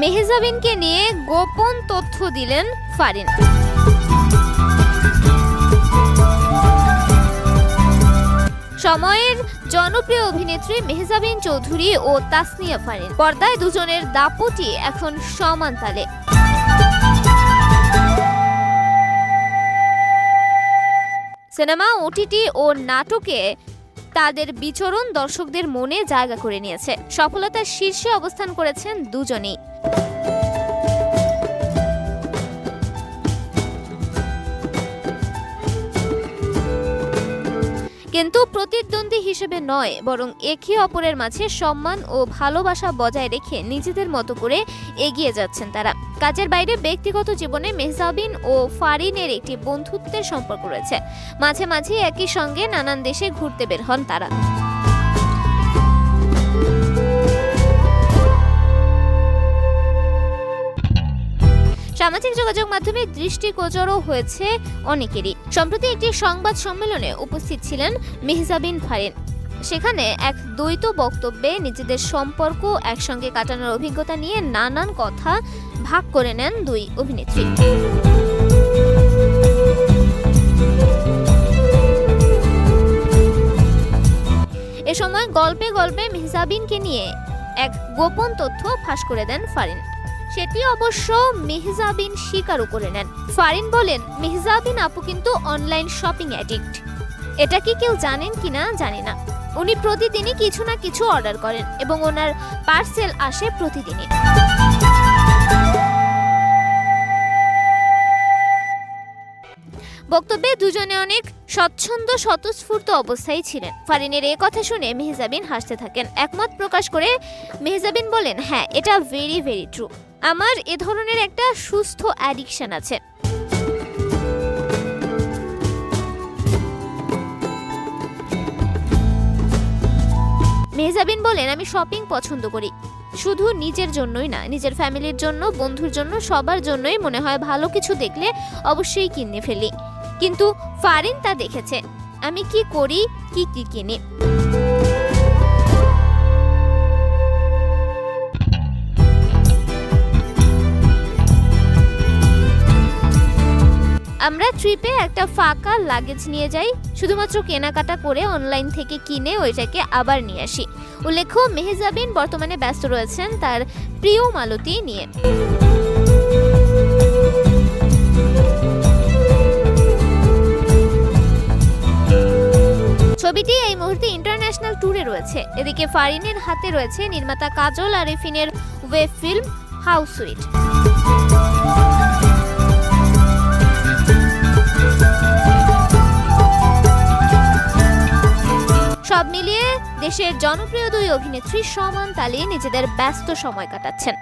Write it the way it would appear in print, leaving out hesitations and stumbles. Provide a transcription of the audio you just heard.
মেহজাবিনকে নিয়ে গোপন তথ্য দিলেন ফারিন। সময়ের জনপ্রিয় অভিনেত্রী মেহজাবিন চৌধুরী ও তাসনিয়া ফারিন পর্দায় দুজনের দাপটি এখন সমান তালে। সিনেমা, ওটিটি ও নাটকে তাদের বিচরণ দর্শকদের মনে জায়গা করে নিয়েছে। সফলতার শীর্ষে অবস্থান করেছেন দুজনেই। কিন্তু প্রতিদ্বন্দ্বী হিসেবে নয়, বরং একে অপরের মাঝে সম্মান ও ভালোবাসা বজায় রেখে নিজেদের মতো করে এগিয়ে যাচ্ছেন তারা। কাজের বাইরে ব্যক্তিগত জীবনে মেহজাবিন ও ফারিনের একটি বন্ধুত্বের সম্পর্ক রয়েছে। মাঝে মাঝে একই সঙ্গে নানান দেশে ঘুরতে বের হন তারা। সামাজিক যোগাযোগ মাধ্যমে দৃষ্টিগোচরও হয়েছে অনেকেরই। সম্প্রতি একটি সংবাদ সম্মেলনে উপস্থিত ছিলেন মেহজাবিন ফারিন। সেখানে এক দ্বৈত বক্তব্যে নিজেদের সম্পর্ক, একসঙ্গে কাটানোর অভিজ্ঞতা নিয়ে নানান কথা ভাগ করে নেন দুই অভিনেত্রী। এ সময় গল্পে গল্পে মেহজাবিনকে নিয়ে এক গোপন তথ্য ফাঁস করে দেন ফারিন। সেটি অবশ্য মেহজাবিন স্বীকারও করে নেন। ফারিন বলেন, মেহজাবিন আপু কিন্তু অনলাইন শপিং অ্যাডিক্ট। এটা কি কেউ জানেন কিনা জানি না। উনি প্রতিদিনই কিছু না কিছু অর্ডার করেন এবং ওনার পার্সেল আসে প্রতিদিনই। বক্তব্যে দুজনে অনেক স্বচ্ছন্দ স্বতঃস্ফূর্ত অবস্থায় ছিলেন। ফারিনের এ কথা শুনে মেহজাবিন হাসতে থাকেন। একমত প্রকাশ করে মেহজাবিন বলেন, হ্যাঁ, এটা ভেরি ভেরি ট্রু। আমার এ ধরনের একটা সুস্থ অ্যাডিকশন আছে। মেহজাবিন বলেন, আমি শপিং পছন্দ করি, শুধু নিজের জন্যই না, নিজের ফ্যামিলির জন্য, বন্ধুর জন্য, সবার জন্যই মনে হয় ভালো কিছু দেখলে অবশ্যই কিনে ফেলি। কিন্তু ফারিন তা দেখেছে আমি কি করি, কি কি কিনি। আমরা ট্রিপে একটা ফাঁকা লাগেজ নিয়ে যাই, শুধুমাত্র কেনাকাটা করে অনলাইন থেকে কিনে ওইটাকে আবার নিয়ে আসি। উল্লেখ্য, মেহজাবিন বর্তমানে ব্যস্ত রয়েছেন তার প্রিয় মালতী নিয়ে। ছবিটি এই মুহূর্তে ইন্টারন্যাশনাল ট্যুরে রয়েছে। এদিকে ফারিনের হাতে রয়েছে নির্মাতা কাজল আরেফিনের ওয়েব ফিল্ম হাউস সুইট। সব মিলিয়ে দেশের জনপ্রিয় দুই অভিনেত্রী সমান তালে নিজেদের ব্যস্ত সময় কাটাচ্ছেন।